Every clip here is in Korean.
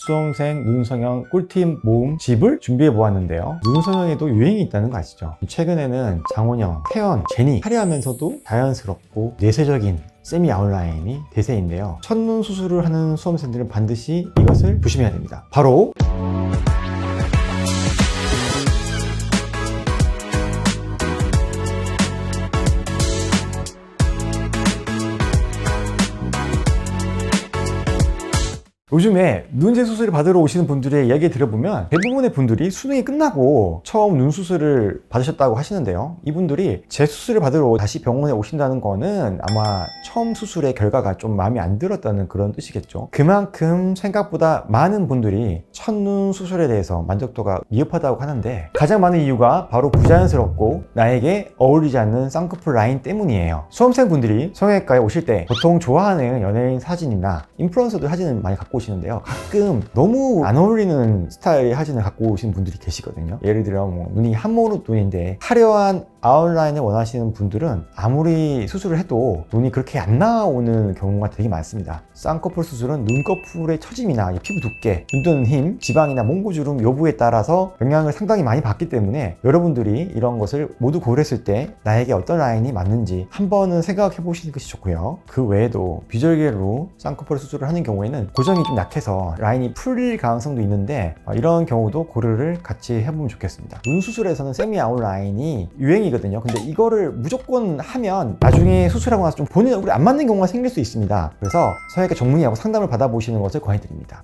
수험생 눈성형 꿀팁 모음집을 준비해 보았는데요. 눈성형에도 유행이 있다는 거 아시죠? 최근에는 장원영, 태연, 제니 화려하면서도 자연스럽고 내세적인 세미 아웃라인이 대세인데요. 첫눈 수술을 하는 수험생들은 반드시 이것을 조심해야 됩니다. 바로 요즘에 눈재 수술을 받으러 오시는 분들의 이야기 들어보면 대부분의 분들이 수능이 끝나고 처음 눈 수술을 받으셨다고 하시는데요. 이분들이 재수술을 받으러 다시 병원에 오신다는 거는 아마 처음 수술의 결과가 좀 마음에 안 들었다는 그런 뜻이겠죠. 그만큼 생각보다 많은 분들이 첫눈 수술에 대해서 만족도가 미흡하다고 하는데 가장 많은 이유가 바로 부자연스럽고 나에게 어울리지 않는 쌍꺼풀 라인 때문이에요. 수험생분들이 성형외과에 오실 때 보통 좋아하는 연예인 사진이나 인플루언서들 사진을 많이 갖고 오시는데요. 가끔 너무 안 어울리는 스타일의 사진을 갖고 오시는 분들이 계시거든요. 예를 들어 눈이 한모로 눈인데 화려한 아웃라인을 원하시는 분들은 아무리 수술을 해도 눈이 그렇게 안 나오는 경우가 되게 많습니다. 쌍꺼풀 수술은 눈꺼풀의 처짐이나 피부 두께, 눈 뜨는 힘, 지방이나 몽고주름 여부에 따라서 영향을 상당히 많이 받기 때문에 여러분들이 이런 것을 모두 고려했을 때 나에게 어떤 라인이 맞는지 한 번은 생각해 보시는 것이 좋고요. 그 외에도 비절개로 쌍꺼풀 수술을 하는 경우에는 고정이 좀 약해서 라인이 풀릴 가능성도 있는데 이런 경우도 고려를 같이 해보면 좋겠습니다. 눈 수술에서는 세미 아웃라인이 유행이거든요. 근데 이거를 무조건 하면 나중에 수술하고 나서 좀 본인 얼굴에 안 맞는 경우가 생길 수 있습니다. 그래서 성형외과 전문의하고 상담을 받아보시는 것을 권해드립니다.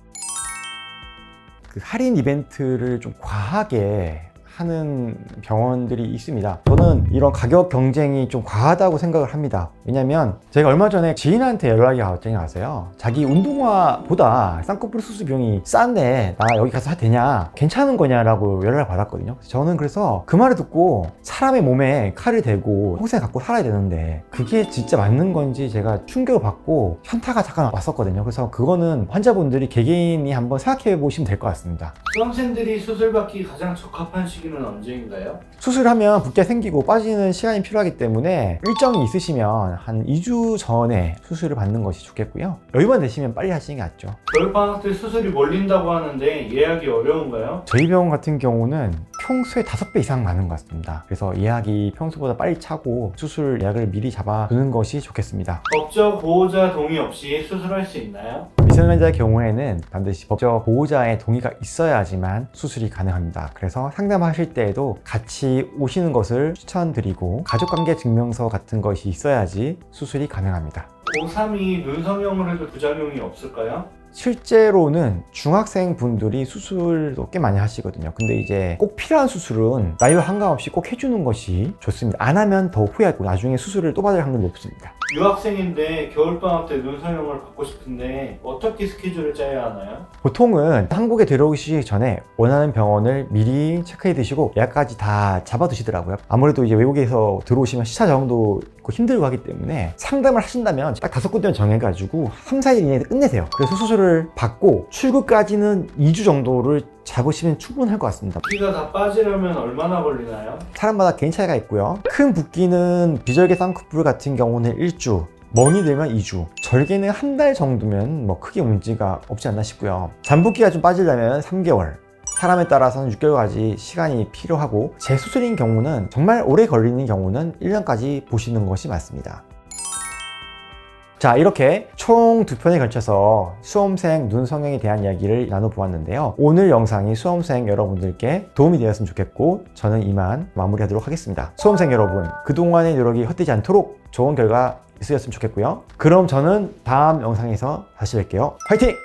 그 할인 이벤트를 좀 과하게 하는 병원들이 있습니다. 저는 이런 가격 경쟁이 좀 과하다고 생각을 합니다. 왜냐면 제가 얼마 전에 지인한테 연락이 왔어요. 자기 운동화보다 쌍꺼풀 수술 비용이 싼데 나 여기 가서 해도 되냐, 괜찮은 거냐라고 연락을 받았거든요. 저는 그래서 그 말을 듣고 사람의 몸에 칼을 대고 평생 갖고 살아야 되는데 그게 진짜 맞는 건지 제가 충격을 받고 현타가 잠깐 왔었거든요. 그래서 그거는 환자분들이 개개인이 한번 생각해 보시면 될 것 같습니다. 수험생들이 수술받기 가장 적합한 시기는 언제인가요? 수술하면 붓기가 생기고 빠지는 시간이 필요하기 때문에 일정이 있으시면 한 2주 전에 수술을 받는 것이 좋겠고요. 여유만 되시면 빨리 하시는 게 낫죠. 겨울방학 때 수술이 몰린다고 하는데 예약이 어려운가요? 저희 병원 같은 경우는 평소에 5배 이상 많은 것 같습니다. 그래서 예약이 평소보다 빨리 차고 수술 예약을 미리 잡아두는 것이 좋겠습니다. 법적 보호자 동의 없이 수술할 수 있나요? 미성년자의 경우에는 반드시 법적 보호자의 동의가 있어야지만 수술이 가능합니다. 그래서 상담하실 때에도 같이 오시는 것을 추천드리고 가족관계 증명서 같은 것이 있어야지 수술이 가능합니다. 고3이 눈성형을 해도 부작용이 없을까요? 실제로는 중학생 분들이 수술도 꽤 많이 하시거든요. 근데 이제 꼭 필요한 수술은 나이와 상관없이 꼭 해주는 것이 좋습니다. 안 하면 더 후회하고 나중에 수술을 또 받을 확률이 높습니다. 유학생인데 겨울방학 때 눈성형을 받고 싶은데 어떻게 스케줄을 짜야 하나요? 보통은 한국에 들어오시기 전에 원하는 병원을 미리 체크해 두시고 예약까지 다 잡아 두시더라고요. 아무래도 이제 외국에서 들어오시면 시차 적응도 힘들고 하기 때문에 상담을 하신다면 딱 5군데만 정해가지고 3, 4일 이내에 끝내세요. 그래서 수술을 받고 출구까지는 2주 정도를 잡으시면 충분할 것 같습니다. 붓기가 다 빠지려면 얼마나 걸리나요? 사람마다 개인 차이가 있고요. 큰 붓기는 비절개 쌍꺼풀 같은 경우는 1주, 멍이 들면 2주, 절개는 한 달 정도면 뭐 크게 문제가 없지 않나 싶고요. 잔붓기가 좀 빠지려면 3개월, 사람에 따라서는 6개월까지 시간이 필요하고 재수술인 경우는 정말 오래 걸리는 경우는 1년까지 보시는 것이 맞습니다. 자, 이렇게 총 2편에 걸쳐서 수험생 눈 성형에 대한 이야기를 나눠보았는데요. 오늘 영상이 수험생 여러분들께 도움이 되었으면 좋겠고 저는 이만 마무리하도록 하겠습니다. 수험생 여러분, 그동안의 노력이 헛되지 않도록 좋은 결과 있으셨으면 좋겠고요. 그럼 저는 다음 영상에서 다시 뵐게요. 화이팅!